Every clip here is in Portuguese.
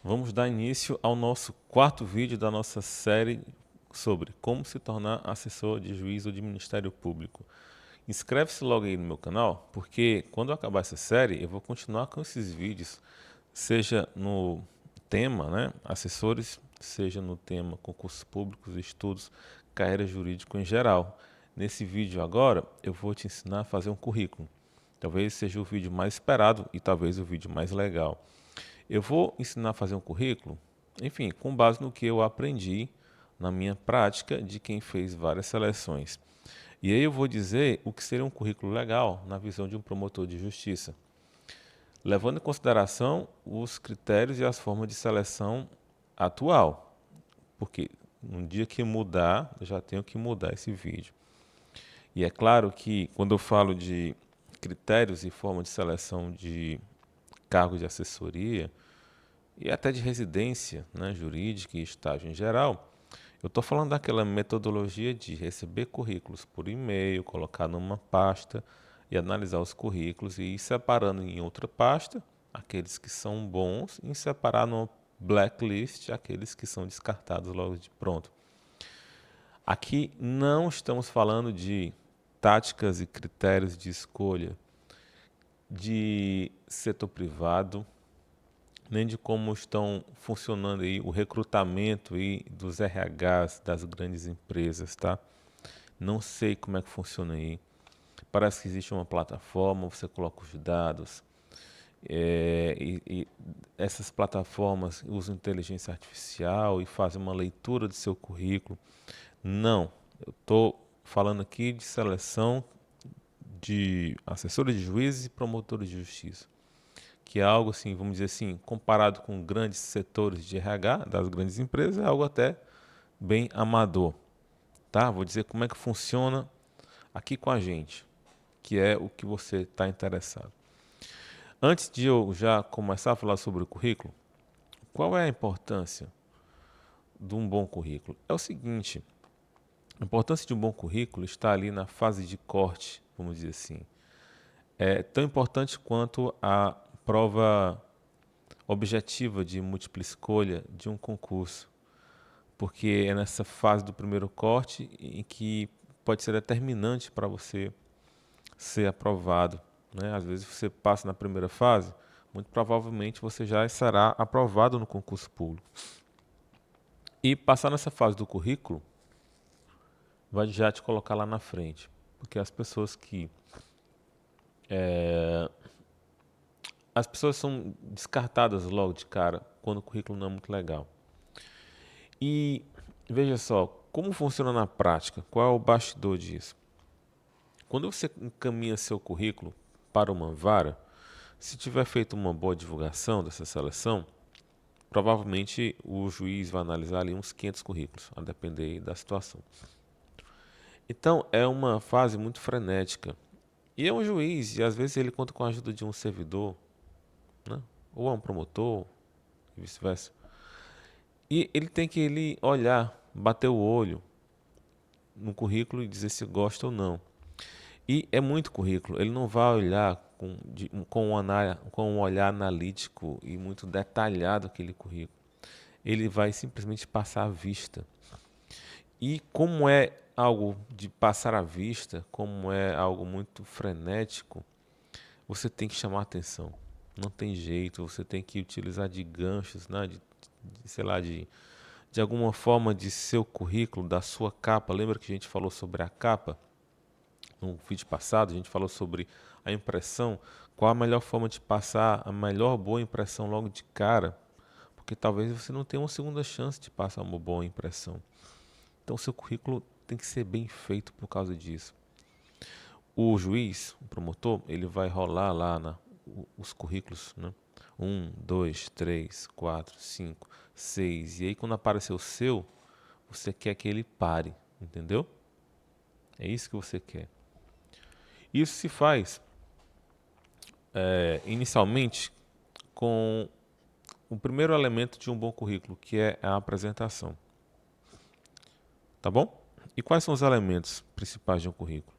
Vamos dar início ao nosso quarto vídeo da nossa série sobre como se tornar assessor de juiz ou de Ministério Público. Inscreve-se logo aí no meu canal, porque quando eu acabar essa série, eu vou continuar com esses vídeos, seja no tema, né, assessores, seja no tema concursos públicos, estudos, carreira jurídica em geral. Nesse vídeo agora, eu vou te ensinar a fazer um currículo. Talvez seja o vídeo mais esperado e talvez o vídeo mais legal. Eu vou ensinar a fazer um currículo, enfim, com base no que eu aprendi na minha prática de quem fez várias seleções. E aí eu vou dizer o que seria um currículo legal na visão de um promotor de justiça, levando em consideração os critérios e as formas de seleção atual, porque um dia que mudar, eu já tenho que mudar esse vídeo. E é claro que quando eu falo de critérios e forma de seleção de cargos de assessoria, e até de residência, né, jurídica e estágio em geral, eu estou falando daquela metodologia de receber currículos por e-mail, colocar numa pasta e analisar os currículos e ir separando em outra pasta aqueles que são bons e separar numa blacklist aqueles que são descartados logo de pronto. Aqui não estamos falando de táticas e critérios de escolha de setor privado, nem de como estão funcionando aí o recrutamento aí dos RHs das grandes empresas, tá? Não sei como é que funciona aí. Parece que existe uma plataforma, você coloca os dados, e essas plataformas usam inteligência artificial e fazem uma leitura do seu currículo. Não, eu estou falando aqui de seleção de assessores de juízes e promotores de justiça, que é algo assim, vamos dizer assim, comparado com grandes setores de RH das grandes empresas, é algo até bem amador, tá? Vou dizer como é que funciona aqui com a gente, que é o que você está interessado. Antes de eu já começar a falar sobre o currículo, qual é a importância de um bom currículo? É o seguinte, a importância de um bom currículo está ali na fase de corte, vamos dizer assim. É tão importante quanto a prova objetiva de múltipla escolha de um concurso, porque é nessa fase do primeiro corte em que pode ser determinante para você ser aprovado, né? Às vezes você passa na primeira fase, muito provavelmente você já será aprovado no concurso público. E passar nessa fase do currículo vai já te colocar lá na frente, porque as pessoas são descartadas logo de cara quando o currículo não é muito legal. E veja só, como funciona na prática? Qual é o bastidor disso? Quando você encaminha seu currículo para uma vara, se tiver feito uma boa divulgação dessa seleção, provavelmente o juiz vai analisar ali uns 500 currículos, a depender da situação. Então é uma fase muito frenética. E é um juiz, e às vezes ele conta com a ajuda de um servidor, né? Ou é um promotor, e vice-versa. E ele tem que olhar, bater o olho no currículo e dizer se gosta ou não. E é muito currículo, ele não vai olhar com um olhar analítico e muito detalhado aquele currículo. Ele vai simplesmente passar à vista. E como é algo de passar à vista, como é algo muito frenético, você tem que chamar atenção. Não tem jeito, você tem que utilizar de ganchos, né? Sei lá, de alguma forma de seu currículo, da sua capa. Lembra que a gente falou sobre a capa? No vídeo passado, a gente falou sobre a impressão. Qual a melhor forma de passar a melhor boa impressão logo de cara? Porque talvez você não tenha uma segunda chance de passar uma boa impressão. Então, seu currículo tem que ser bem feito por causa disso. O juiz, o promotor, ele vai rolar lá os currículos, né? 2, 3, 4, 5, 6. E aí, quando aparecer o seu, você quer que ele pare, entendeu? É isso que você quer. Isso se faz inicialmente com o primeiro elemento de um bom currículo, que é a apresentação. Tá bom? E quais são os elementos principais de um currículo?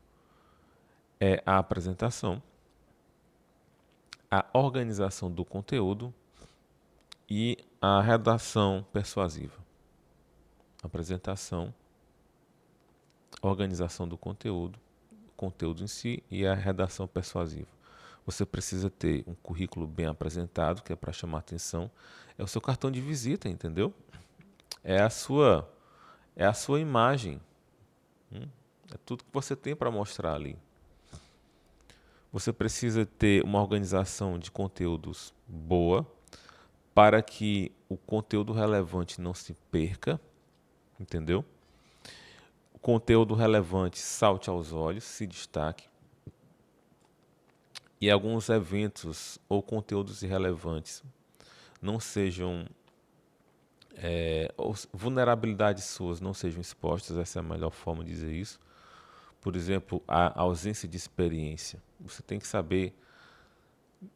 É a apresentação, a organização do conteúdo e a redação persuasiva. Apresentação, organização do conteúdo, o conteúdo em si e a redação persuasiva. Você precisa ter um currículo bem apresentado, que é para chamar atenção. É o seu cartão de visita, entendeu? É a sua, é a sua imagem. É tudo que você tem para mostrar ali. Você precisa ter uma organização de conteúdos boa para que o conteúdo relevante não se perca, entendeu? O conteúdo relevante salte aos olhos, se destaque. E alguns eventos ou conteúdos irrelevantes não sejam, ou vulnerabilidades suas não sejam expostas, essa é a melhor forma de dizer isso. Por exemplo, a ausência de experiência. Você tem que saber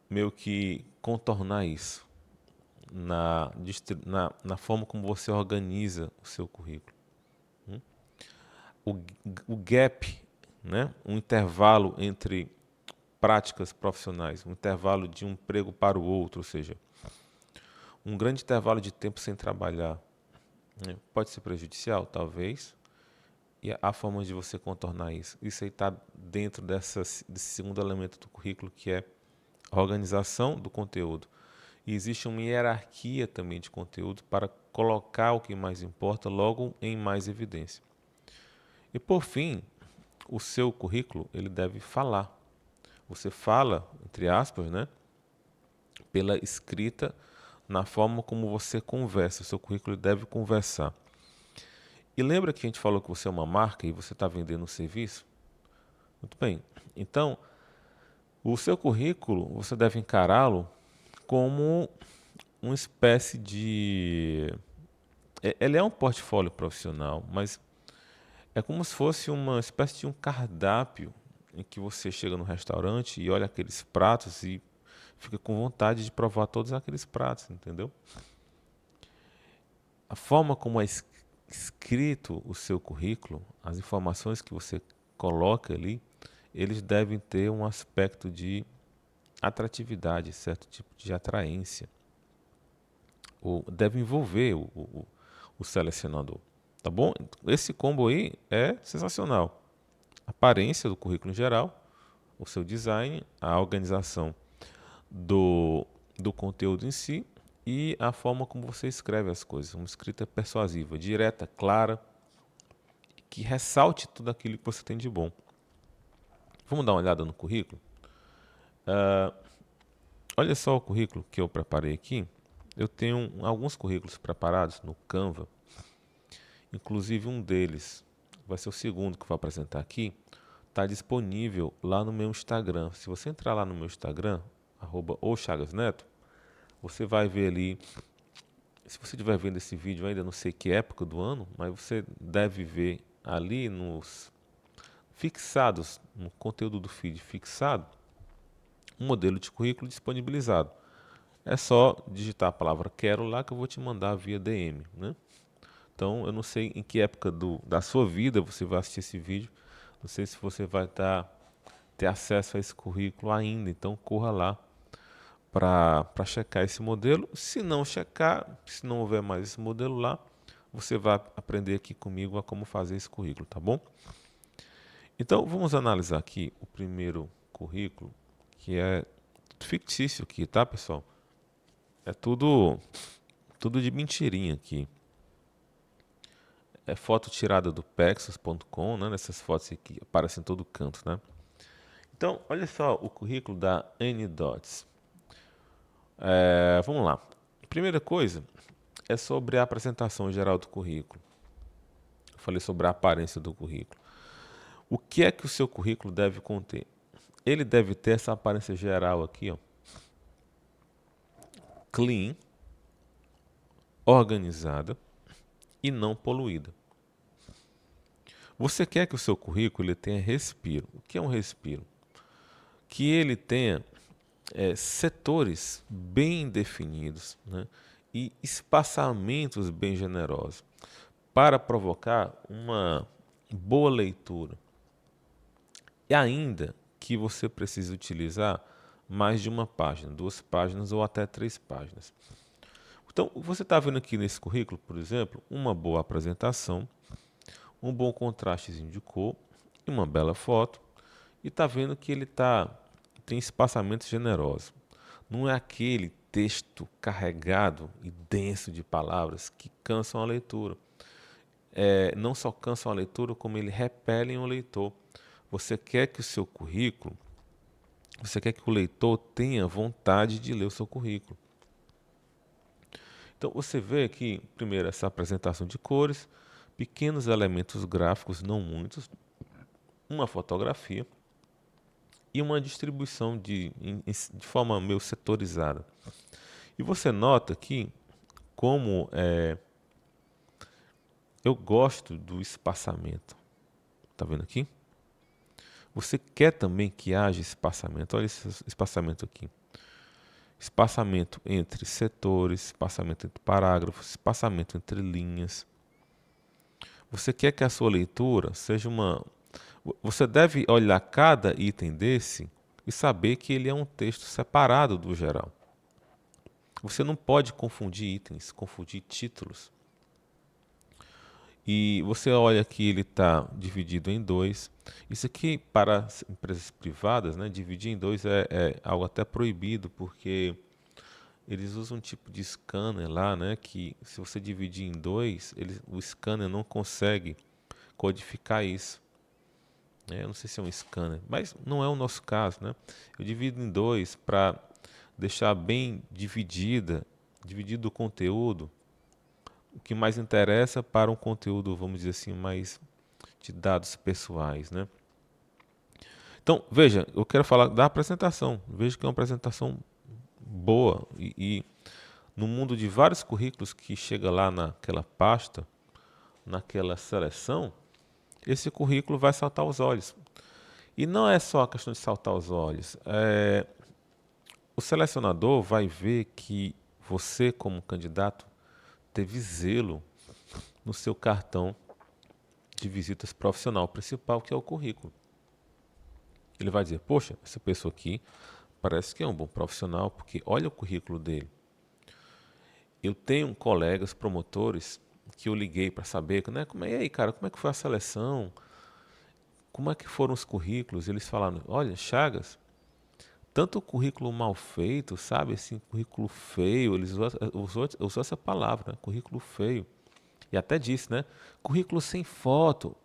meio que contornar isso na forma como você organiza o seu currículo. O, o gap, né? Um intervalo entre práticas profissionais, um intervalo de um emprego para o outro, ou seja, um grande intervalo de tempo sem trabalhar, né? Pode ser prejudicial, talvez, e a forma de você contornar isso. Isso aí está dentro desse segundo elemento do currículo, que é a organização do conteúdo. E existe uma hierarquia também de conteúdo para colocar o que mais importa logo em mais evidência. E por fim, o seu currículo ele deve falar. Você fala, entre aspas, né, pela escrita, na forma como você conversa. O seu currículo deve conversar. E lembra que a gente falou que você é uma marca e você está vendendo um serviço? Muito bem. Então, o seu currículo, você deve encará-lo como uma espécie de... Ele é um portfólio profissional, mas é como se fosse uma espécie de um cardápio em que você chega no restaurante e olha aqueles pratos e fica com vontade de provar todos aqueles pratos, entendeu? A forma como é escrito o seu currículo, as informações que você coloca ali, eles devem ter um aspecto de atratividade, certo tipo de atraência. Ou deve envolver o selecionador. Tá bom? Esse combo aí é sensacional. A aparência do currículo em geral, o seu design, a organização do conteúdo em si e a forma como você escreve as coisas. Uma escrita persuasiva, direta, clara, que ressalte tudo aquilo que você tem de bom. Vamos dar uma olhada no currículo? Olha só o currículo que eu preparei aqui. Eu tenho alguns currículos preparados no Canva, inclusive um deles, vai ser o segundo que eu vou apresentar aqui, está disponível lá no meu Instagram. Se você entrar lá no meu Instagram, @ochagasneto, você vai ver ali, se você estiver vendo esse vídeo ainda não sei que época do ano, mas você deve ver ali nos fixados, no conteúdo do feed fixado, um modelo de currículo disponibilizado. É só digitar a palavra quero lá que eu vou te mandar via DM, né? Então, eu não sei em que época da sua vida você vai assistir esse vídeo. Não sei se você vai ter acesso a esse currículo ainda. Então, corra lá para checar esse modelo. Se não checar, se não houver mais esse modelo lá, você vai aprender aqui comigo a como fazer esse currículo, tá bom? Então, vamos analisar aqui o primeiro currículo, que é fictício aqui, tá, pessoal? É tudo de mentirinha aqui. É foto tirada do Pexels.com, né? Nessas fotos que aparecem em todo canto, né? Então, olha só o currículo da N-Dots. Vamos lá. Primeira coisa é sobre a apresentação geral do currículo. Eu falei sobre a aparência do currículo. O que é que o seu currículo deve conter? Ele deve ter essa aparência geral aqui, ó. Clean, organizada e não poluída. Você quer que o seu currículo ele tenha respiro. O que é um respiro? Que ele tenha setores bem definidos, né, e espaçamentos bem generosos para provocar uma boa leitura. E ainda que você precise utilizar mais de uma página, 2 páginas ou até 3 páginas. Então, você está vendo aqui nesse currículo, por exemplo, uma boa apresentação, um bom contrastezinho de cor e uma bela foto. E está vendo que ele tem espaçamento generoso. Não é aquele texto carregado e denso de palavras que cansam a leitura. Não só cansam a leitura, como ele repelem o leitor. Você quer que o seu currículo, você quer que o leitor tenha vontade de ler o seu currículo. Então você vê aqui, primeiro, essa apresentação de cores, pequenos elementos gráficos, não muitos, uma fotografia e uma distribuição de forma meio setorizada. E você nota aqui como eu gosto do espaçamento. Tá vendo aqui? Você quer também que haja espaçamento. Olha esse espaçamento aqui. Espaçamento entre setores, espaçamento entre parágrafos, espaçamento entre linhas. Você quer que a sua leitura seja uma... Você deve olhar cada item desse e saber que ele é um texto separado do geral. Você não pode confundir itens, confundir títulos. E você olha que ele está dividido em dois. Isso aqui, para as empresas privadas, né, dividir em dois é algo até proibido, porque eles usam um tipo de scanner lá, né, que se você dividir em dois, o scanner não consegue codificar isso. Eu não sei se é um scanner, mas não é o nosso caso, né? Eu divido em dois para deixar bem dividido o conteúdo, o que mais interessa para um conteúdo, vamos dizer assim, mais de dados pessoais, né? Então, veja, eu quero falar da apresentação. Veja que é uma apresentação boa e no mundo de vários currículos que chega lá naquela pasta, naquela seleção, esse currículo vai saltar aos olhos. E não é só a questão de saltar aos olhos. O selecionador vai ver que você, como candidato, teve zelo no seu cartão de visitas profissional principal, que é o currículo. Ele vai dizer, poxa, essa pessoa aqui parece que é um bom profissional, porque olha o currículo dele. Eu tenho colegas promotores que eu liguei para saber, né, e aí, cara, como é que foi a seleção? Como é que foram os currículos? Eles falaram, olha, Chagas, tanto o currículo mal feito, sabe, assim, currículo feio, eles usou essa palavra, né, currículo feio. E até disse, né, currículo sem foto.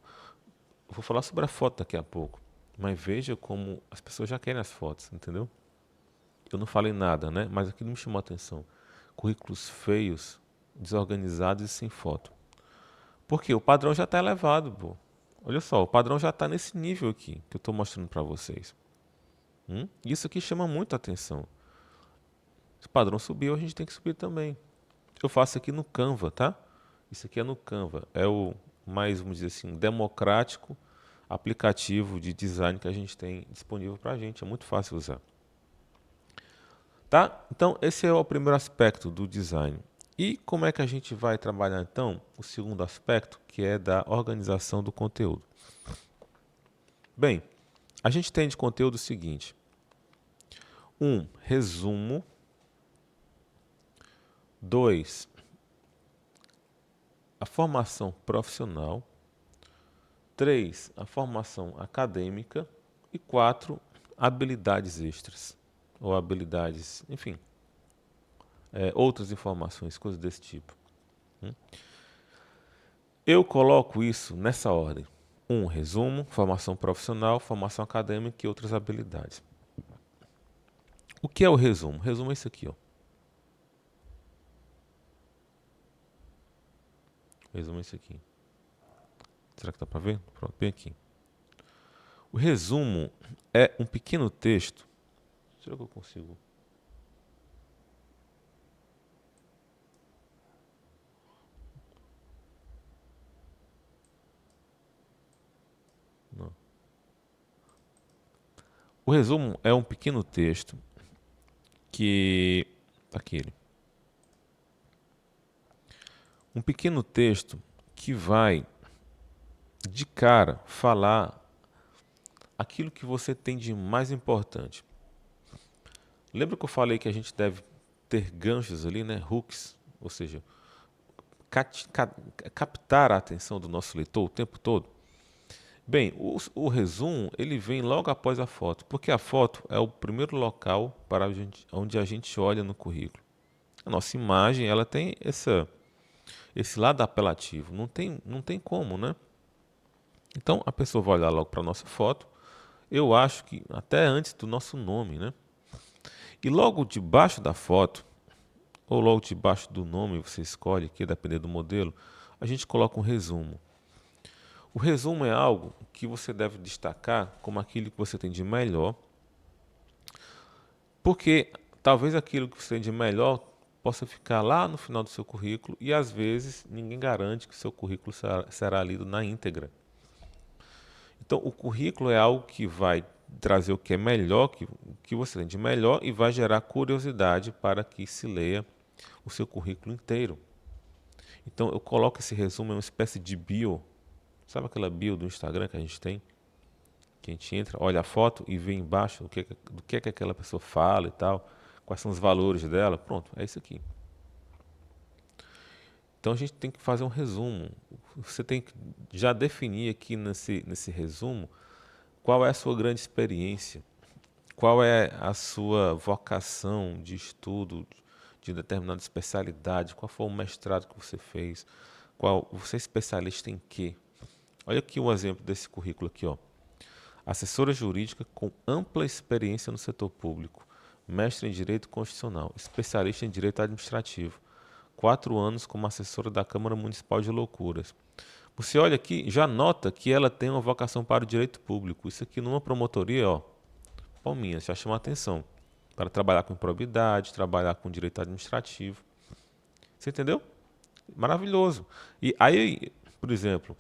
Eu vou falar sobre a foto daqui a pouco. Mas veja como as pessoas já querem as fotos, entendeu? Eu não falei nada, né? Mas aquilo me chamou a atenção. Currículos feios, desorganizados e sem foto. Porque o padrão já está elevado, pô. Olha só, o padrão já está nesse nível aqui que eu estou mostrando para vocês. Isso aqui chama muito a atenção. Se o padrão subiu, a gente tem que subir também. Eu faço aqui no Canva, tá? Isso aqui é no Canva. É o mais, vamos dizer assim, democrático aplicativo de design que a gente tem disponível para a gente. É muito fácil usar. Tá? Então, esse é o primeiro aspecto do design. E como é que a gente vai trabalhar, então, o segundo aspecto, que é da organização do conteúdo? Bem, a gente tem de conteúdo o seguinte. Resumo. 2, a formação profissional. 3, a formação acadêmica. E 4, habilidades extras. Ou habilidades, enfim, outras informações, coisas desse tipo. Eu coloco isso nessa ordem. Resumo, formação profissional, formação acadêmica e outras habilidades. O que é o resumo? O resumo é isso aqui, ó. O resumo é isso aqui. Será que dá para ver? Pronto, bem aqui. O resumo é um pequeno texto. Será que eu consigo? Não. O resumo é um pequeno texto que... Aqui ele. Um pequeno texto que vai, de cara, falar aquilo que você tem de mais importante. Lembra que eu falei que a gente deve ter ganchos ali, né? Hooks Ou seja, captar a atenção do nosso leitor o tempo todo? Bem, o resumo ele vem logo após a foto, porque a foto é o primeiro local para onde a gente olha no currículo. A nossa imagem ela tem esse lado apelativo, não tem como, né? Então a pessoa vai olhar logo para a nossa foto, eu acho que até antes do nosso nome, né? E logo debaixo da foto, ou logo debaixo do nome, você escolhe aqui, dependendo do modelo, a gente coloca um resumo. O resumo é algo que você deve destacar como aquilo que você tem de melhor, porque talvez aquilo que você tem de melhor possa ficar lá no final do seu currículo e às vezes ninguém garante que o seu currículo será lido na íntegra. Então, o currículo é algo que vai trazer o que é melhor, o que você tem de melhor e vai gerar curiosidade para que se leia o seu currículo inteiro. Então, eu coloco esse resumo em uma espécie de bio. Sabe aquela bio do Instagram que a gente tem? Que a gente entra, olha a foto e vê embaixo do que é que aquela pessoa fala e tal, quais são os valores dela. Pronto, é isso aqui. Então, a gente tem que fazer um resumo. Você tem que já definir aqui nesse resumo qual é a sua grande experiência, qual é a sua vocação de estudo de determinada especialidade, qual foi o mestrado que você fez, você é especialista em quê? Olha aqui um exemplo desse currículo aqui, ó. Assessora jurídica com ampla experiência no setor público, mestre em Direito Constitucional, especialista em Direito Administrativo, 4 anos como assessora da Câmara Municipal de Loucuras. Você olha aqui, já nota que ela tem uma vocação para o direito público. Isso aqui numa promotoria, ó, palminhas, já chama a atenção. Para trabalhar com improbidade, trabalhar com direito administrativo. Você entendeu? Maravilhoso. E aí, por exemplo,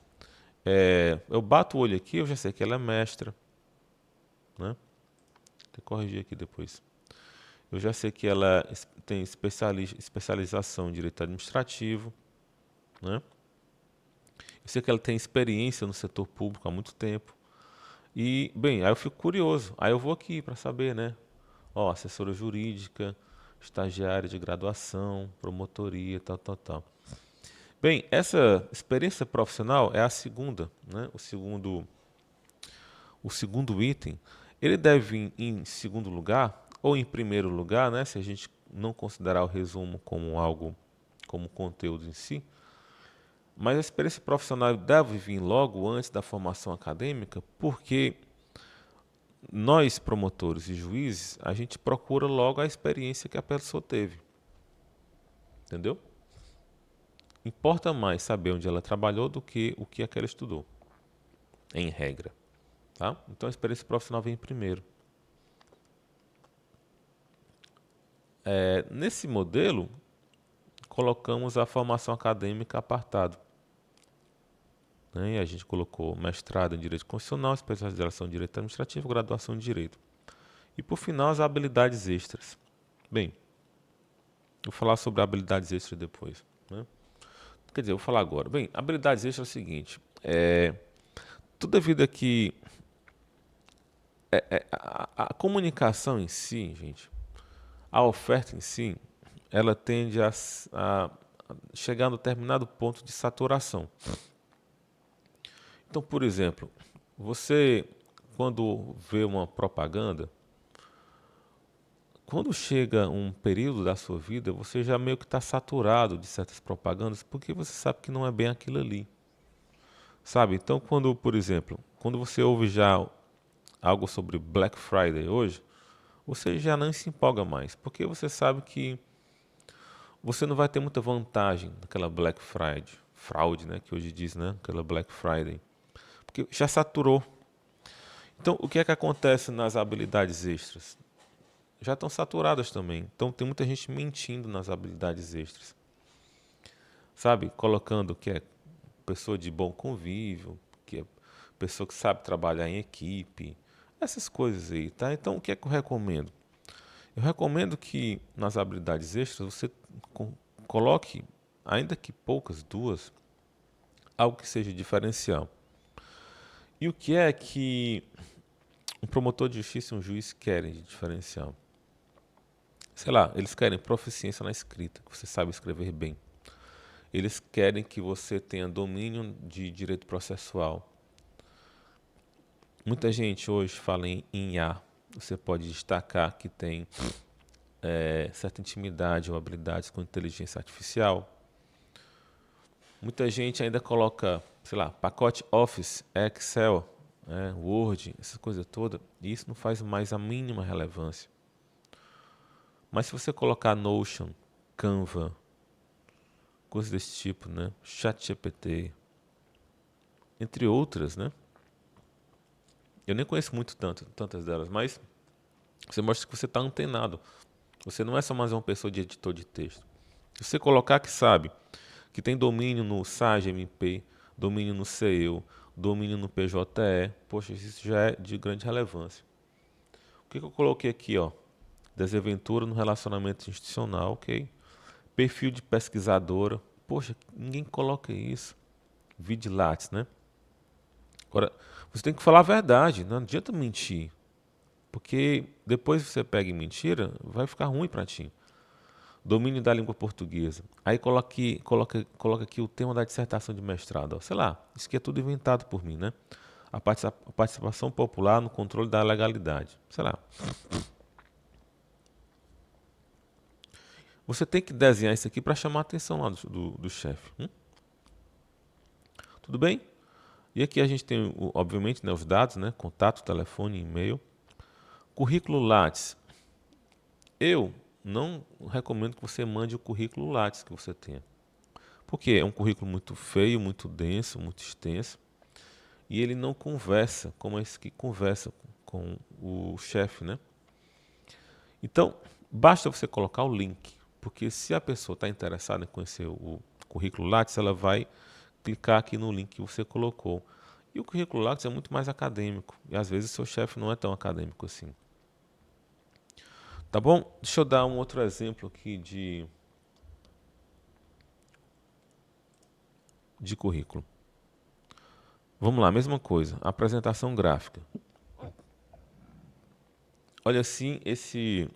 eu bato o olho aqui, eu já sei que ela é mestra, né? Vou corrigir aqui depois. Eu já sei que ela tem especialização em direito administrativo, né? Eu sei que ela tem experiência no setor público há muito tempo. E, bem, aí eu fico curioso. Aí eu vou aqui para saber, né? Ó, assessora jurídica, estagiária de graduação, promotoria, tal, tal, tal. Bem, essa experiência profissional é a segunda, né? O segundo item, ele deve vir em segundo lugar ou em primeiro lugar, né? Se a gente não considerar o resumo como algo, como conteúdo em si, mas a experiência profissional deve vir logo antes da formação acadêmica, porque nós, promotores e juízes, a gente procura logo a experiência que a pessoa teve. Entendeu? Importa mais saber onde ela trabalhou do que o que ela estudou, em regra. Tá? Então a experiência profissional vem primeiro. Nesse modelo, colocamos a formação acadêmica apartado. Né? E a gente colocou mestrado em Direito Constitucional, especialização em Direito Administrativo, graduação em Direito. E por final, as habilidades extras. Bem, vou falar sobre habilidades extras depois. Né? Quer dizer, eu vou falar agora. Bem, habilidades extras é o seguinte. Toda vida que... a comunicação em si, gente, a oferta em si, ela tende a chegar a um determinado ponto de saturação. Então, por exemplo, você, quando vê uma propaganda, quando chega um período da sua vida, você já meio que está saturado de certas propagandas, porque você sabe que não é bem aquilo ali. Sabe? Então, quando, por exemplo, quando você ouve já algo sobre Black Friday hoje, você já não se empolga mais, porque você sabe que você não vai ter muita vantagem naquela Black Friday, fraude, né, que hoje diz, né, aquela Black Friday, porque já saturou. Então, o que é que acontece nas habilidades extras? Já estão saturadas também. Então, tem muita gente mentindo nas habilidades extras. Sabe? Colocando que é pessoa de bom convívio, que é pessoa que sabe trabalhar em equipe, essas coisas aí, tá? Então, o que é que eu recomendo? Eu recomendo que nas habilidades extras você coloque, ainda que poucas, duas, algo que seja diferencial. E o que é que um promotor de justiça e um juiz querem de diferencial? Sei lá, eles querem proficiência na escrita, que você sabe escrever bem. Eles querem que você tenha domínio de direito processual. Muita gente hoje fala em IA. Você pode destacar que tem certa intimidade ou habilidades com inteligência artificial. Muita gente ainda coloca, sei lá, pacote Office, Excel, Word, essas coisas todas, e isso não faz mais a mínima relevância. Mas se você colocar Notion, Canva, coisas desse tipo, né? ChatGPT, entre outras, né? Eu nem conheço tantas delas, mas você mostra que você está antenado. Você não é só mais uma pessoa de editor de texto. Se você colocar que sabe, que tem domínio no SAGE-MP, domínio no CEU, domínio no PJE, poxa, isso já é de grande relevância. O que eu coloquei aqui, ó? Desaventura no relacionamento institucional, ok? Perfil de pesquisadora. Poxa, ninguém coloca isso. Vigilates, né? Agora, você tem que falar a verdade, não adianta mentir. Porque depois que você pega em mentira, vai ficar ruim para ti. Domínio da língua portuguesa. Aí coloca aqui o tema da dissertação de mestrado. Ó. Sei lá, isso aqui é tudo inventado por mim, né? A participação popular no controle da legalidade. Sei lá. Você tem que desenhar isso aqui para chamar a atenção lá do chefe. Tudo bem? E aqui a gente tem, obviamente, né, os dados, né? Contato, telefone, e-mail. Currículo Lattes. Eu não recomendo que você mande o currículo Lattes que você tenha. Porque é um currículo muito feio, muito denso, muito extenso. E ele não conversa como esse que conversa com o chefe, né? Então, basta você colocar o link. Porque se a pessoa está interessada em conhecer o currículo Lattes, ela vai clicar aqui no link que você colocou. E o currículo Lattes é muito mais acadêmico. E às vezes o seu chefe não é tão acadêmico assim. Tá bom? Deixa eu dar um outro exemplo aqui de currículo. Vamos lá, mesma coisa. Apresentação gráfica. Olha assim esse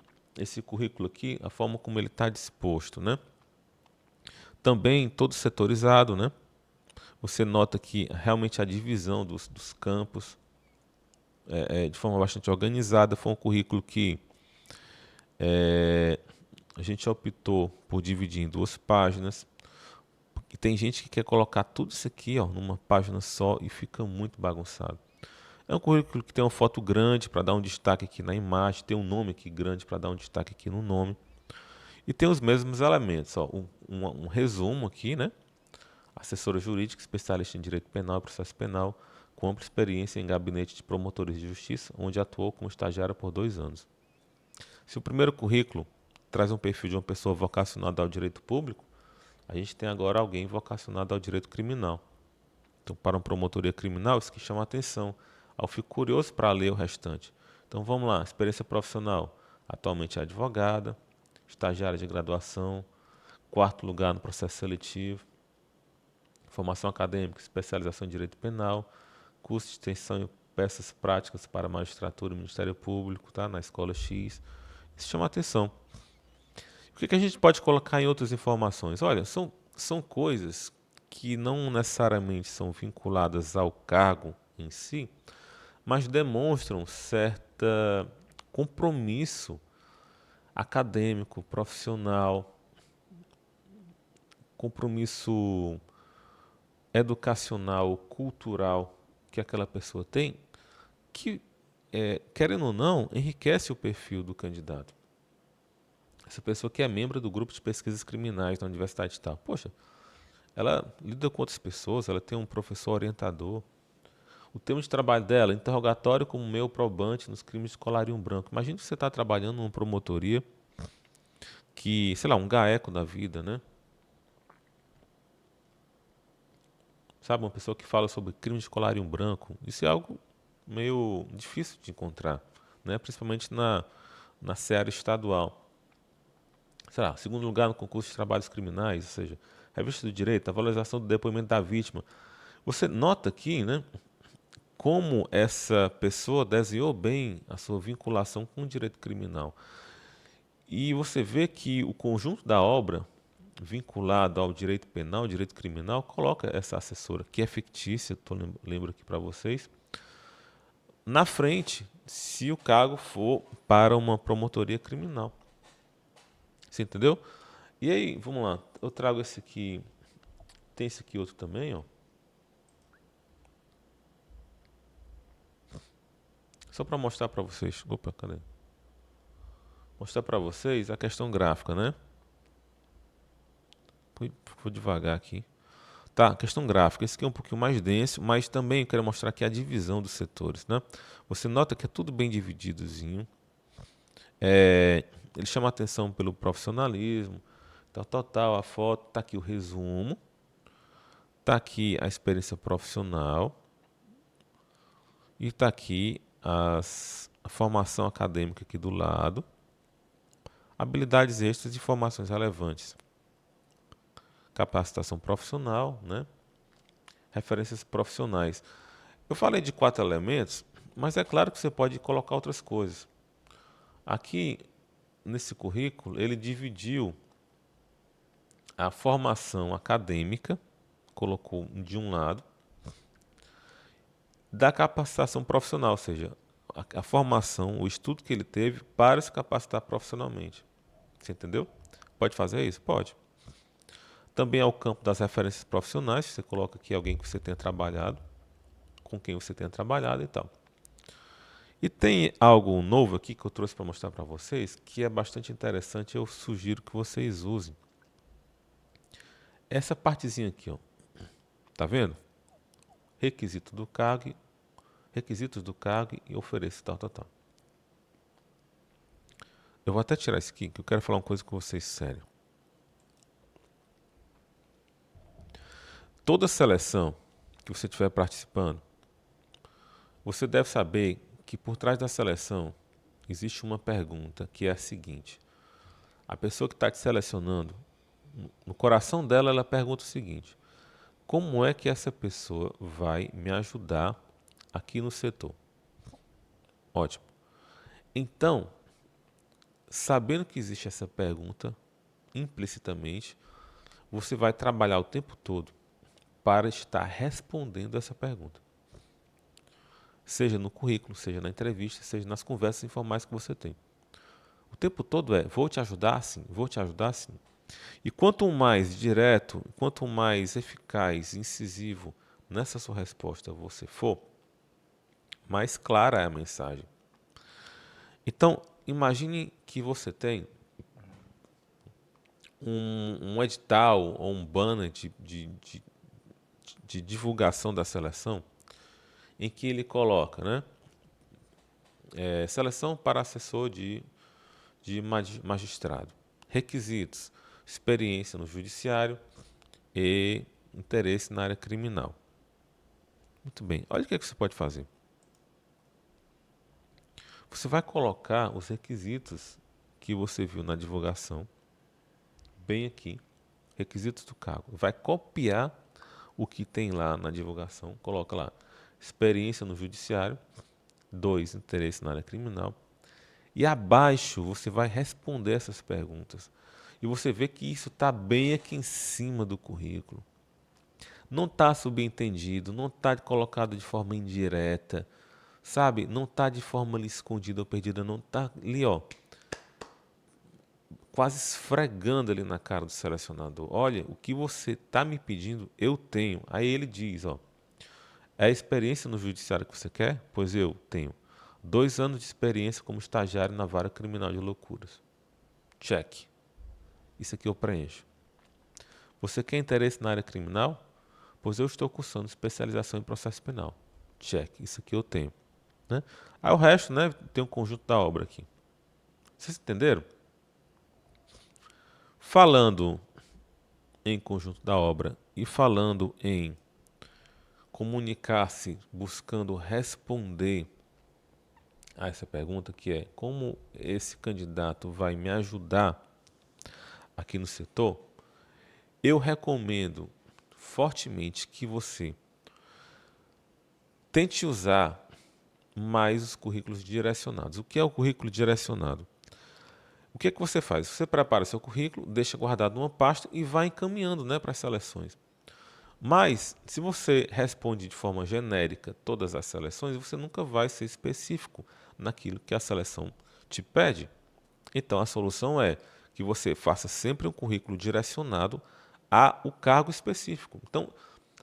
currículo aqui, a forma como ele está disposto, né? Também todo setorizado, né? Você nota que realmente a divisão dos campos é de forma bastante organizada. Foi um currículo que a gente optou por dividir em duas páginas. E tem gente que quer colocar tudo isso aqui, ó, numa página só e fica muito bagunçado. É um currículo que tem uma foto grande para dar um destaque aqui na imagem, tem um nome aqui grande para dar um destaque aqui no nome. E tem os mesmos elementos, ó, um resumo aqui, né? Assessora jurídica, especialista em direito penal e processo penal, com ampla experiência em gabinete de promotores de justiça, onde atuou como estagiária por 2 anos. Se o primeiro currículo traz um perfil de uma pessoa vocacionada ao direito público, a gente tem agora alguém vocacionado ao direito criminal. Então, para uma promotoria criminal, isso que chama a atenção. Eu fico curioso para ler o restante. Então, vamos lá. Experiência profissional. Atualmente é advogada, estagiária de graduação, quarto lugar no processo seletivo, formação acadêmica, especialização em direito penal, curso de extensão e peças práticas para magistratura e Ministério Público, tá? Na escola X. Isso chama a atenção. O que a gente pode colocar em outras informações? Olha, são coisas que não necessariamente são vinculadas ao cargo em si, mas demonstram certo compromisso acadêmico, profissional, compromisso educacional, cultural que aquela pessoa tem, que, querendo ou não, enriquece o perfil do candidato. Essa pessoa que é membro do grupo de pesquisas criminais da universidade e tal. Poxa, ela lida com outras pessoas, ela tem um professor orientador. O tema de trabalho dela, interrogatório como meio probante nos crimes de colarinho branco. Imagina que você está trabalhando numa promotoria que, sei lá, um GAECO da vida, né? Sabe, uma pessoa que fala sobre crimes de colarinho branco. Isso é algo meio difícil de encontrar, né? Principalmente na seara estadual. Sei lá, segundo lugar no concurso de trabalhos criminais, ou seja, revista do direito, a valorização do depoimento da vítima. Você nota aqui, né? Como essa pessoa desenhou bem a sua vinculação com o direito criminal. E você vê que o conjunto da obra, vinculado ao direito penal, direito criminal, coloca essa assessora, que é fictícia, lembro aqui para vocês, na frente, se o cargo for para uma promotoria criminal. Você entendeu? E aí, vamos lá. Eu trago esse aqui. Tem esse aqui outro também, ó. Só para mostrar para vocês. Opa, cadê? Mostrar para vocês a questão gráfica, né? Vou devagar aqui. Tá, questão gráfica. Esse aqui é um pouquinho mais denso, mas também eu quero mostrar aqui a divisão dos setores, né? Você nota que é tudo bem divididozinho. Ele chama a atenção pelo profissionalismo, tal, a foto. Tá aqui o resumo. Tá aqui a experiência profissional. E tá aqui a formação acadêmica aqui do lado. Habilidades extras e formações relevantes. Capacitação profissional, né? Referências profissionais. Eu falei de 4 elementos, mas é claro que você pode colocar outras coisas. Aqui, nesse currículo, ele dividiu a formação acadêmica, colocou de um lado, da capacitação profissional, ou seja, a formação, o estudo que ele teve para se capacitar profissionalmente. Você entendeu? Pode fazer isso? Pode. Também é o campo das referências profissionais, você coloca aqui alguém que você tenha trabalhado, com quem você tenha trabalhado e tal. E tem algo novo aqui que eu trouxe para mostrar para vocês, que é bastante interessante, eu sugiro que vocês usem. Essa partezinha aqui, ó. Tá vendo? Requisitos do cargo e ofereça tal. Eu vou até tirar isso aqui, que eu quero falar uma coisa com vocês sério. Toda seleção que você estiver participando, você deve saber que por trás da seleção existe uma pergunta que é a seguinte. A pessoa que está te selecionando, no coração dela, ela pergunta o seguinte: como é que essa pessoa vai me ajudar aqui no setor? Ótimo. Então, sabendo que existe essa pergunta, implicitamente, você vai trabalhar o tempo todo para estar respondendo essa pergunta. Seja no currículo, seja na entrevista, seja nas conversas informais que você tem. O tempo todo vou te ajudar sim, vou te ajudar sim. E quanto mais direto, quanto mais eficaz, incisivo nessa sua resposta você for, mais clara é a mensagem. Então, imagine que você tem um edital ou um banner de divulgação da seleção em que ele coloca, né? Seleção para assessor de magistrado. Requisitos: experiência no judiciário e interesse na área criminal. Muito bem. Olha o que você pode fazer. Você vai colocar os requisitos que você viu na divulgação, bem aqui, requisitos do cargo. Vai copiar o que tem lá na divulgação, coloca lá, experiência no judiciário, 2, interesse na área criminal. E abaixo você vai responder essas perguntas. E você vê que isso está bem aqui em cima do currículo. Não está subentendido, não está colocado de forma indireta, sabe? Não está de forma ali escondida ou perdida, não está ali, ó, quase esfregando ali na cara do selecionador. Olha, o que você está me pedindo, eu tenho. Aí ele diz, ó, é a experiência no judiciário que você quer? Pois eu tenho 2 anos de experiência como estagiário na vara criminal de loucuras. Check. Isso aqui eu preencho. Você quer interesse na área criminal? Pois eu estou cursando especialização em processo penal. Check. Isso aqui eu tenho. Né? Aí o resto, né, tem um conjunto da obra aqui. Vocês entenderam? Falando em conjunto da obra e falando em comunicar-se buscando responder a essa pergunta, que é como esse candidato vai me ajudar aqui no setor, eu recomendo fortemente que você tente usar mais os currículos direcionados. O que é o currículo direcionado? O que é que você faz? Você prepara seu currículo, deixa guardado numa pasta e vai encaminhando, né, para as seleções. Mas, se você responde de forma genérica todas as seleções, você nunca vai ser específico naquilo que a seleção te pede. Então, a solução é que você faça sempre um currículo direcionado ao cargo específico. Então,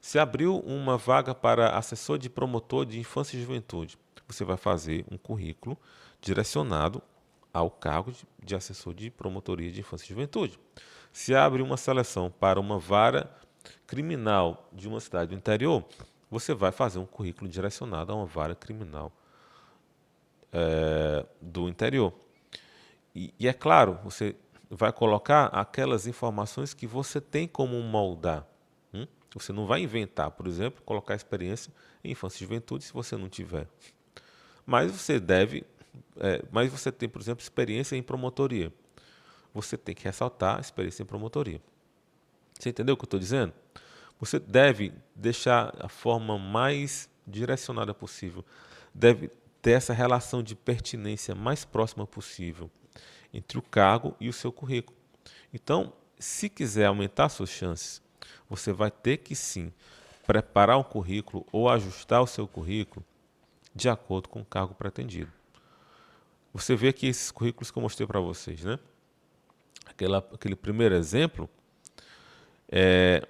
se abriu uma vaga para assessor de promotor de infância e juventude, você vai fazer um currículo direcionado ao cargo de assessor de promotoria de infância e juventude. Se abre uma seleção para uma vara criminal de uma cidade do interior, você vai fazer um currículo direcionado a uma vara criminal do interior. E é claro, você vai colocar aquelas informações que você tem como moldar. Você não vai inventar, por exemplo, colocar experiência em infância e juventude se você não tiver. Mas você deve, mas você tem, por exemplo, experiência em promotoria. Você tem que ressaltar a experiência em promotoria. Você entendeu o que eu estou dizendo? Você deve deixar a forma mais direcionada possível. Deve ter essa relação de pertinência mais próxima possível entre o cargo e o seu currículo. Então, se quiser aumentar suas chances, você vai ter que sim preparar um currículo ou ajustar o seu currículo de acordo com o cargo pretendido. Você vê aqui esses currículos que eu mostrei para vocês, né? Aquele primeiro exemplo é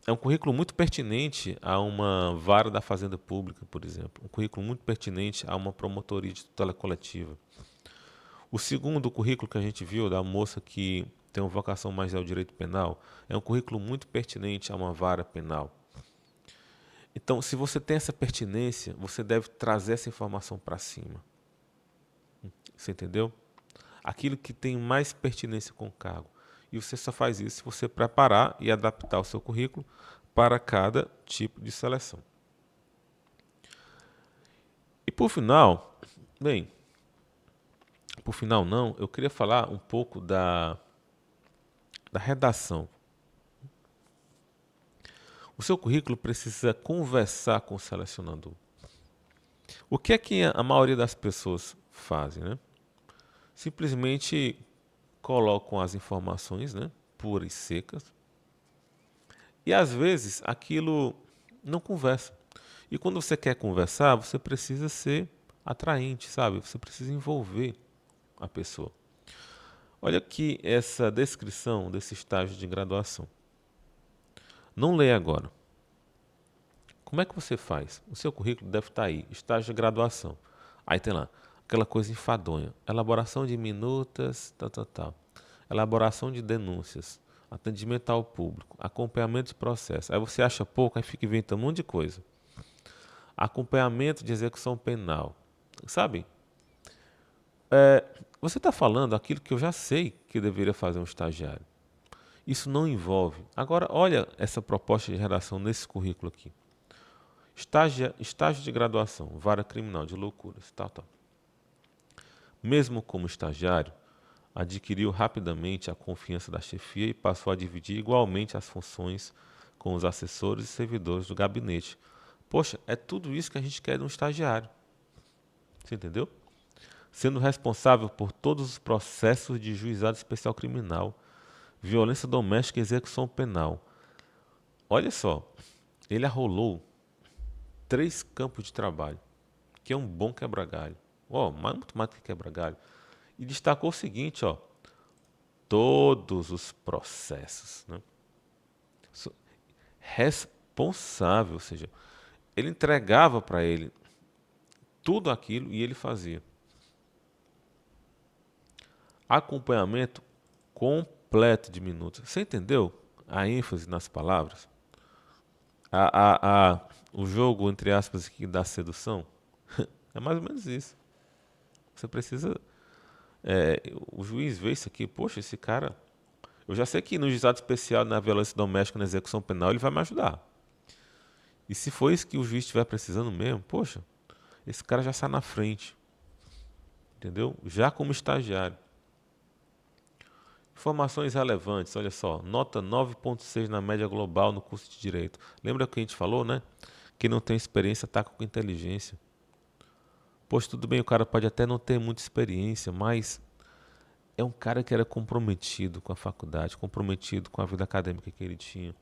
um currículo muito pertinente a uma vara da Fazenda Pública, por exemplo. Um currículo muito pertinente a uma promotoria de tutela coletiva. O segundo currículo que a gente viu, da moça que tem uma vocação mais ao direito penal, é um currículo muito pertinente a uma vara penal. Então, se você tem essa pertinência, você deve trazer essa informação para cima. Você entendeu? Aquilo que tem mais pertinência com o cargo. E você só faz isso se você preparar e adaptar o seu currículo para cada tipo de seleção. E por final, bem, por final não, eu queria falar um pouco da redação. O seu currículo precisa conversar com o selecionador. O que é que a maioria das pessoas fazem, né? Simplesmente colocam as informações, né, puras e secas, e às vezes aquilo não conversa. E quando você quer conversar, você precisa ser atraente, sabe? Você precisa envolver a pessoa. Olha aqui essa descrição desse estágio de graduação. Não leia agora. Como é que você faz? O seu currículo deve estar aí, estágio de graduação. Aí tem lá, aquela coisa enfadonha. Elaboração de minutas, tal, tal, tal. Elaboração de denúncias. Atendimento ao público. Acompanhamento de processo. Aí você acha pouco, aí fica inventando um monte de coisa. Acompanhamento de execução penal. Sabe? Você está falando aquilo que eu já sei que deveria fazer um estagiário. Isso não envolve. Agora, olha essa proposta de redação nesse currículo aqui. Estágio de graduação, vara criminal de loucuras, tal, tal. Mesmo como estagiário, adquiriu rapidamente a confiança da chefia e passou a dividir igualmente as funções com os assessores e servidores do gabinete. Poxa, é tudo isso que a gente quer de um estagiário. Você entendeu? Sendo responsável por todos os processos de juizado especial criminal, violência doméstica e execução penal. Olha só, ele arrolou 3 campos de trabalho, que é um bom quebra-galho. Muito mais do que quebra-galho. E destacou o seguinte, todos os processos, né? Responsável, ou seja, ele entregava para ele tudo aquilo e ele fazia. Acompanhamento completo de minutos. Você entendeu a ênfase nas palavras? O jogo, entre aspas, aqui da sedução? É mais ou menos isso. Você precisa. O juiz vê isso aqui, poxa, esse cara. Eu já sei que no juizado especial na violência doméstica e na execução penal ele vai me ajudar. E se for isso que o juiz estiver precisando mesmo, poxa, esse cara já está na frente. Entendeu? Já como estagiário. Informações relevantes, olha só, nota 9,6 na média global no curso de Direito. Lembra que a gente falou, né? Quem não tem experiência ataca com inteligência. Poxa, tudo bem, o cara pode até não ter muita experiência, mas é um cara que era comprometido com a faculdade, comprometido com a vida acadêmica que ele tinha.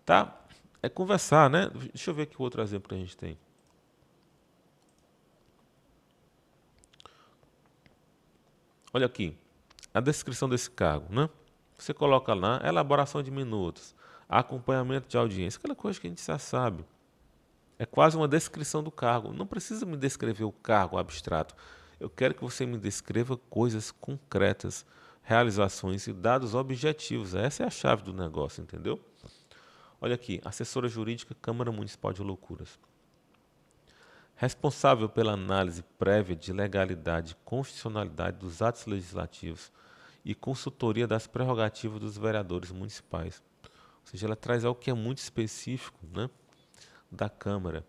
Tá? É conversar, né? Deixa eu ver aqui outro exemplo que a gente tem. Olha aqui, a descrição desse cargo, né? Você coloca lá, elaboração de minutos, acompanhamento de audiência, aquela coisa que a gente já sabe. É quase uma descrição do cargo. Não precisa me descrever o cargo abstrato. Eu quero que você me descreva coisas concretas, realizações e dados objetivos. Essa é a chave do negócio, entendeu? Olha aqui, assessora jurídica, Câmara Municipal de Loucuras. Responsável pela análise prévia de legalidade e constitucionalidade dos atos legislativos e consultoria das prerrogativas dos vereadores municipais. Ou seja, ela traz algo que é muito específico, né, da Câmara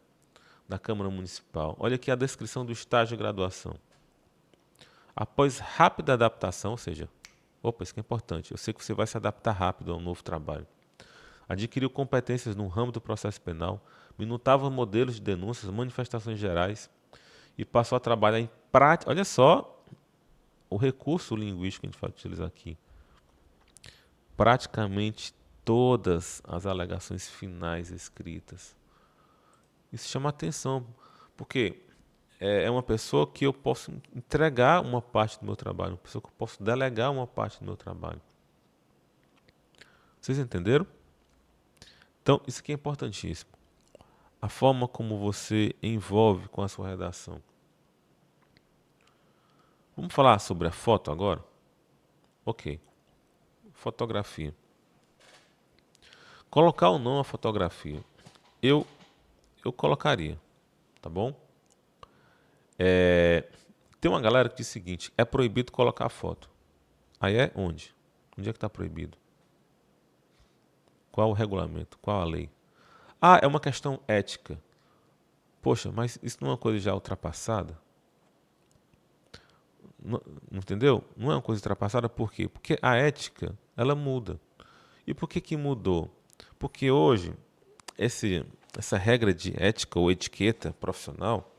Municipal. Olha aqui a descrição do estágio de graduação. Após rápida adaptação, ou seja, opa, isso que é importante, eu sei que você vai se adaptar rápido ao novo trabalho. Adquiriu competências no ramo do processo penal, minutava modelos de denúncias, manifestações gerais e passou a trabalhar em prática. Olha só o recurso linguístico que a gente vai utilizar aqui. Praticamente todas as alegações finais escritas. Isso chama atenção, porque é uma pessoa que eu posso entregar uma parte do meu trabalho, uma pessoa que eu posso delegar uma parte do meu trabalho. Vocês entenderam? Então, isso aqui é importantíssimo. A forma como você envolve com a sua redação. Vamos falar sobre a foto agora? Ok. Fotografia. Colocar ou não a fotografia. Eu colocaria, tá bom? Tem uma galera que diz o seguinte, é proibido colocar foto. Aí é onde? Onde é que está proibido? Qual o regulamento? Qual a lei? Ah, é uma questão ética. Poxa, mas isso não é uma coisa já ultrapassada? Não, não entendeu? Não é uma coisa ultrapassada por quê? Porque a ética, ela muda. E por que que mudou? Porque hoje, essa regra de ética ou etiqueta profissional,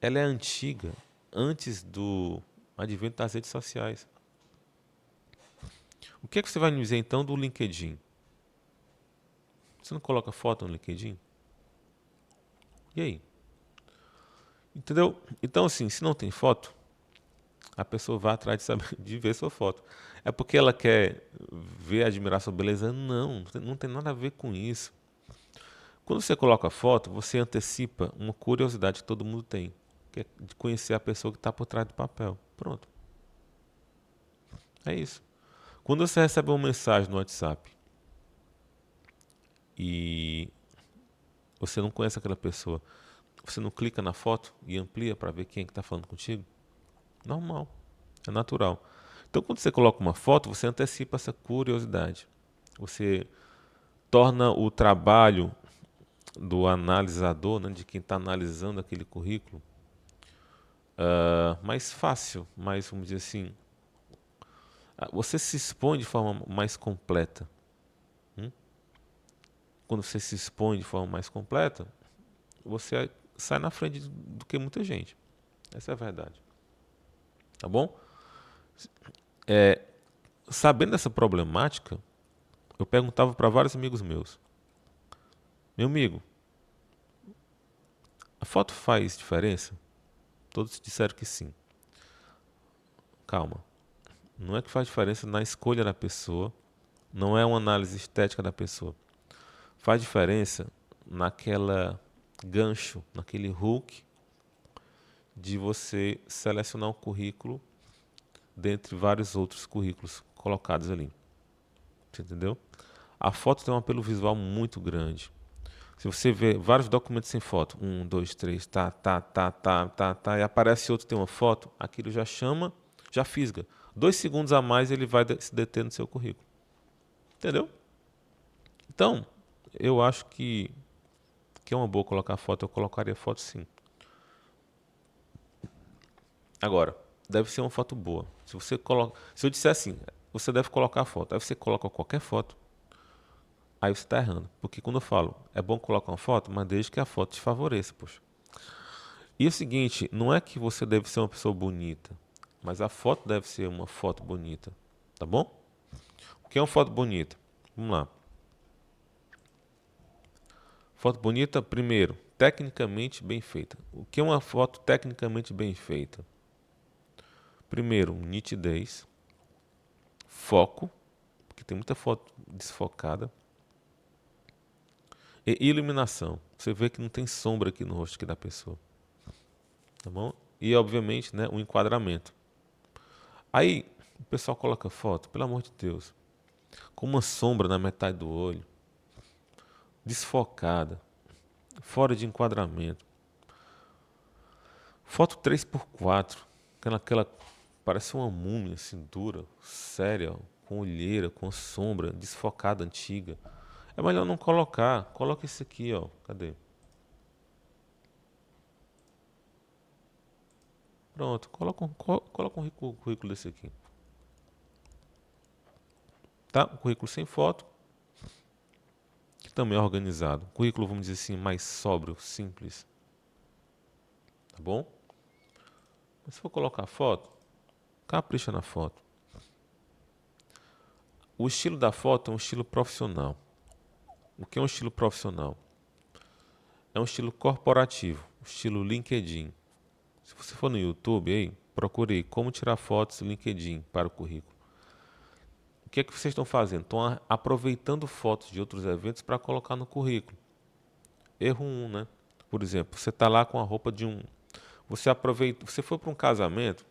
ela é antiga, antes do advento das redes sociais. O que é que você vai me dizer então do LinkedIn? Você não coloca foto no LinkedIn? E aí? Entendeu? Então, assim, se não tem foto, a pessoa vai atrás de saber, de ver sua foto. É porque ela quer ver, admirar sua beleza? Não, não tem nada a ver com isso. Quando você coloca a foto, você antecipa uma curiosidade que todo mundo tem, que é de conhecer a pessoa que está por trás do papel. Pronto. É isso. Quando você recebe uma mensagem no WhatsApp e você não conhece aquela pessoa, você não clica na foto e amplia para ver quem é que está falando contigo? Normal, é natural. Então, quando você coloca uma foto, você antecipa essa curiosidade. Você torna o trabalho do analisador, né, de quem está analisando aquele currículo, mais fácil, mais, vamos dizer assim, você se expõe de forma mais completa. Quando você se expõe de forma mais completa, você sai na frente do que muita gente. Essa é a verdade. Tá bom? Sabendo dessa problemática, eu perguntava para vários amigos meus. Meu amigo, a foto faz diferença? Todos disseram que sim. Calma. Não é que faz diferença na escolha da pessoa, não é uma análise estética da pessoa. Faz diferença naquela gancho, naquele hook de você selecionar um currículo dentre vários outros currículos colocados ali. Você entendeu? A foto tem um apelo visual muito grande. Se você vê vários documentos sem foto, um, dois, três, e aparece outro que tem uma foto, aquilo já chama, já fisga. 2 segundos a mais ele vai se deter no seu currículo. Entendeu? Então, eu acho que é uma boa colocar foto, eu colocaria foto sim. Agora, deve ser uma foto boa. Se eu disser assim, você deve colocar a foto, aí você coloca qualquer foto, aí você está errando. Porque quando eu falo, é bom colocar uma foto, mas desde que a foto te favoreça, poxa. E é o seguinte, não é que você deve ser uma pessoa bonita. mas a foto deve ser uma foto bonita, tá bom? O que é uma foto bonita? Vamos lá. Foto bonita, primeiro, tecnicamente bem feita. O que é uma foto tecnicamente bem feita? Primeiro, nitidez, foco, porque tem muita foto desfocada, e iluminação. Você vê que não tem sombra aqui no rosto aqui da pessoa, tá bom? E, obviamente, né, o enquadramento. Aí, o pessoal coloca foto, pelo amor de Deus, com uma sombra na metade do olho, desfocada, fora de enquadramento. Foto 3x4, aquela parece uma múmia assim, dura, séria, com olheira, com sombra, desfocada, antiga. É melhor não colocar. Coloca esse aqui, ó. Cadê? Pronto, coloca um currículo desse aqui. Tá? Um currículo sem foto, que também é organizado. Currículo, vamos dizer assim, mais sóbrio, simples. Tá bom? Mas se for colocar foto, capricha na foto. O estilo da foto é um estilo profissional. O que é um estilo profissional? É um estilo corporativo, estilo LinkedIn. Se você for no YouTube aí, procure aí como tirar fotos do LinkedIn para o currículo. O que é que vocês estão fazendo? Estão aproveitando fotos de outros eventos para colocar no currículo. Erro 1, né? Por exemplo, você está lá com a roupa de um. Você aproveita. Você foi para um casamento.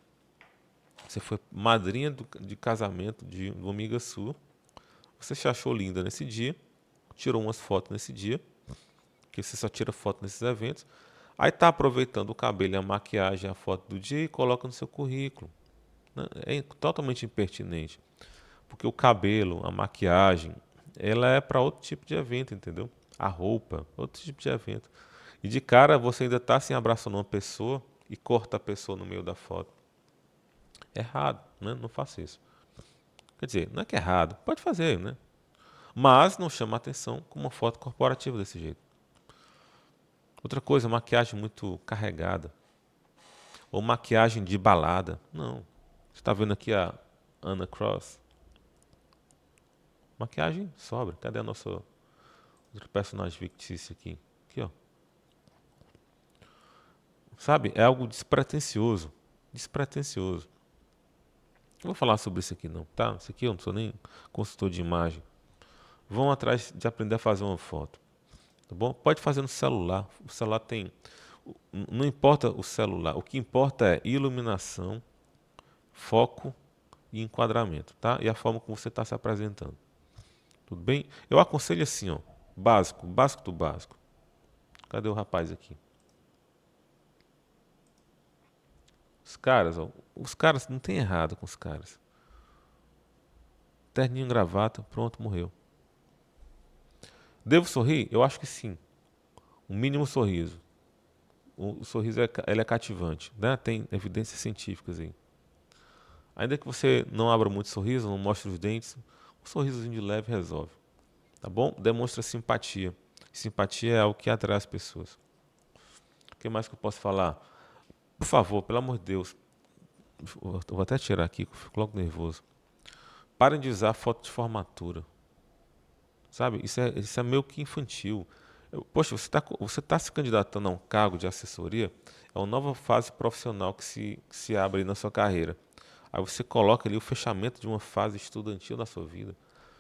Você foi madrinha de casamento de uma amiga sua. Você se achou linda nesse dia. Tirou umas fotos nesse dia. Que você só tira foto nesses eventos. Aí está aproveitando o cabelo e a maquiagem, a foto do dia e coloca no seu currículo. Né? É totalmente impertinente. Porque o cabelo, a maquiagem, ela é para outro tipo de evento, entendeu? A roupa, outro tipo de evento. E de cara você ainda está assim abraçando uma pessoa e corta a pessoa no meio da foto. É errado, né? Não faça isso. Quer dizer, não é que é errado, pode fazer, né? Mas não chama atenção com uma foto corporativa desse jeito. Outra coisa, maquiagem muito carregada. Ou maquiagem de balada. Não. Você está vendo aqui a Anna Cross? Maquiagem sobra. Cadê a nossa outro personagem fictício aqui? Aqui, ó. Sabe? É algo despretensioso. Despretensioso. Não vou falar sobre isso aqui não, tá? Isso aqui eu não sou nem consultor de imagem. Vão atrás de aprender a fazer uma foto. Tá bom? Pode fazer no celular. O celular tem. Não importa o celular. O que importa é iluminação, foco e enquadramento, tá? E a forma como você está se apresentando. Tudo bem? Eu aconselho assim, ó. Básico, básico do básico. Cadê o rapaz aqui? Os caras, ó. Os caras, não tem errado com os caras. Terninho, gravata, pronto, morreu. Devo sorrir? Eu acho que sim. Um mínimo sorriso. O sorriso ele é cativante, né? Tem evidências científicas aí. Ainda que você não abra muito sorriso, não mostre os dentes, um sorrisozinho de leve resolve. Tá bom? Demonstra simpatia. Simpatia é algo que atrai as pessoas. O que mais que eu posso falar? Por favor, pelo amor de Deus, eu vou até tirar aqui, que eu fico logo nervoso. Parem de usar foto de formatura. Sabe? Isso é meio que infantil. Poxa, você tá se candidatando a um cargo de assessoria, é uma nova fase profissional que se abre aí na sua carreira. Aí você coloca ali o fechamento de uma fase estudantil da sua vida.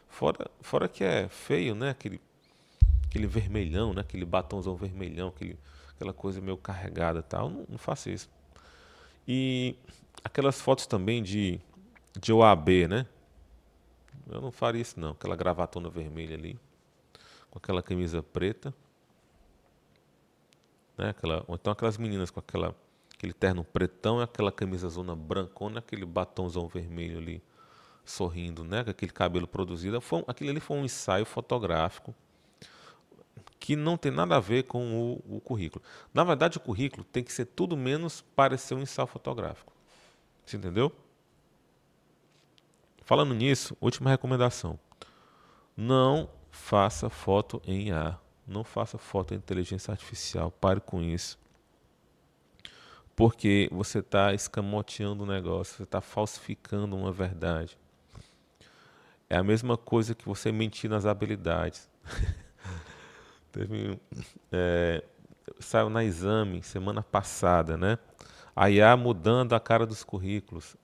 Fora que é feio, né? Aquele vermelhão, né? Aquele batomzão vermelhão, aquela coisa meio carregada e tal. Não faça isso. E aquelas fotos também de OAB, né? Eu não faria isso não. Aquela gravatona vermelha ali, com aquela camisa preta, né? Ou então aquelas meninas com aquele terno pretão e aquela camisa zona brancona, aquele batomzão vermelho ali, sorrindo, né? Com aquele cabelo produzido. Aquilo ali foi um ensaio fotográfico que não tem nada a ver com o currículo. Na verdade, o currículo tem que ser tudo menos parecer um ensaio fotográfico. Você entendeu? Falando nisso, última recomendação. Não faça foto em IA. Não faça foto em inteligência artificial. Pare com isso. porque você está escamoteando um negócio, você está falsificando uma verdade. É a mesma coisa que você mentir nas habilidades. Teve, é, Saiu na exame semana passada, né? A IA mudando a cara dos currículos.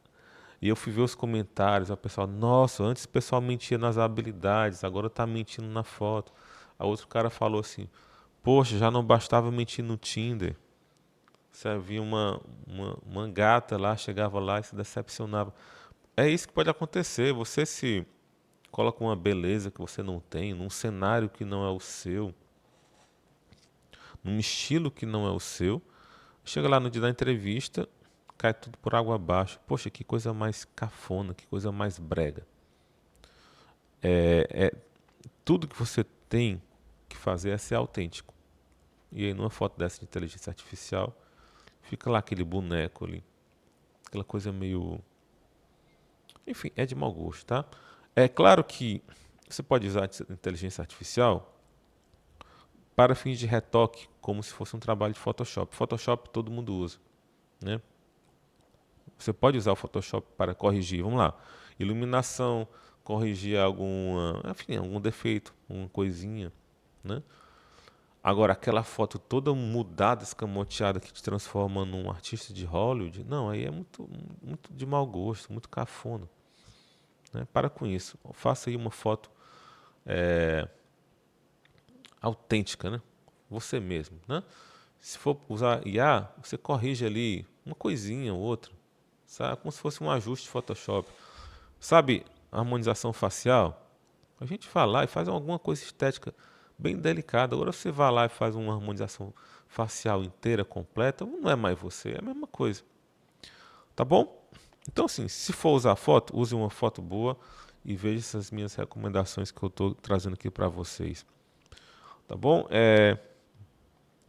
E eu fui ver os comentários, o pessoal, nossa, antes o pessoal mentia nas habilidades, agora tá mentindo na foto. A outro cara falou assim, poxa, já não bastava mentir no Tinder. Você via uma gata lá, chegava lá e se decepcionava. É isso que pode acontecer, você se coloca uma beleza que você não tem, num cenário que não é o seu, num estilo que não é o seu, chega lá no dia da entrevista, cai tudo por água abaixo. Poxa, que coisa mais cafona, que coisa mais brega. Tudo que você tem que fazer é ser autêntico. E aí numa foto dessa de inteligência artificial, fica lá aquele boneco ali, aquela coisa meio... Enfim, é de mau gosto, tá? É claro que você pode usar a inteligência artificial para fins de retoque, como se fosse um trabalho de Photoshop. Photoshop todo mundo usa, né? Você pode usar o Photoshop para corrigir, vamos lá, iluminação, corrigir enfim, algum defeito, uma coisinha, né? Agora, aquela foto toda mudada, escamoteada, que te transforma num artista de Hollywood, não, aí é muito de mau gosto, muito cafona, né? Para com isso. Faça aí uma foto autêntica, né? Você mesmo, né? Se for usar IA, você corrige ali uma coisinha ou outra, sabe? Como se fosse um ajuste de Photoshop. Sabe, harmonização facial? A gente vai lá e faz alguma coisa estética bem delicada. Agora você vai lá e faz uma harmonização facial inteira, completa, não é mais você, é a mesma coisa. Tá bom? Então, assim, se for usar foto, use uma foto boa e veja essas minhas recomendações que eu estou trazendo aqui para vocês. Tá bom?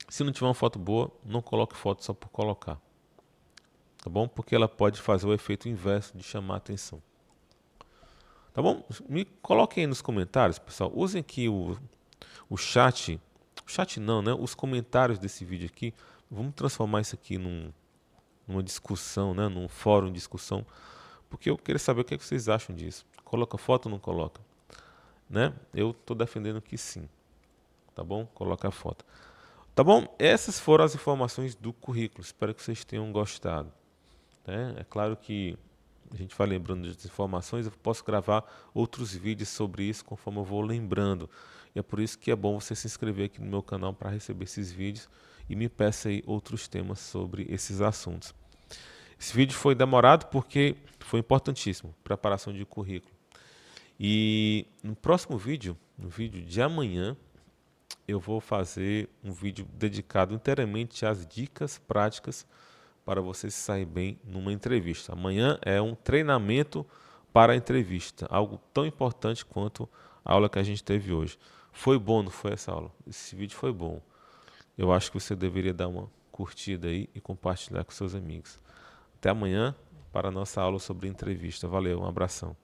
Se não tiver uma foto boa, não coloque foto só por colocar. Tá bom? Porque ela pode fazer o efeito inverso de chamar a atenção. Tá bom? Me coloquem aí nos comentários, pessoal. Usem aqui o chat. O chat não, né? Os comentários desse vídeo aqui. Vamos transformar isso aqui numa discussão, né? Num fórum de discussão. Porque eu queria saber o que é que vocês acham disso. Coloca foto ou não coloca? Né? Eu estou defendendo que sim. Tá bom? Coloca a foto. Tá bom? Essas foram as informações do currículo. Espero que vocês tenham gostado. Né? É claro que a gente vai lembrando das informações, eu posso gravar outros vídeos sobre isso conforme eu vou lembrando. E é por isso que é bom você se inscrever aqui no meu canal para receber esses vídeos e me peça aí outros temas sobre esses assuntos. Esse vídeo foi demorado porque foi importantíssimo, preparação de currículo. E no próximo vídeo, no vídeo de amanhã, eu vou fazer um vídeo dedicado inteiramente às dicas práticas para você se sair bem numa entrevista. Amanhã é um treinamento para a entrevista, algo tão importante quanto a aula que a gente teve hoje. Foi bom, não foi essa aula? Esse vídeo foi bom. Eu acho que você deveria dar uma curtida aí e compartilhar com seus amigos. Até amanhã para a nossa aula sobre entrevista. Valeu, um abração.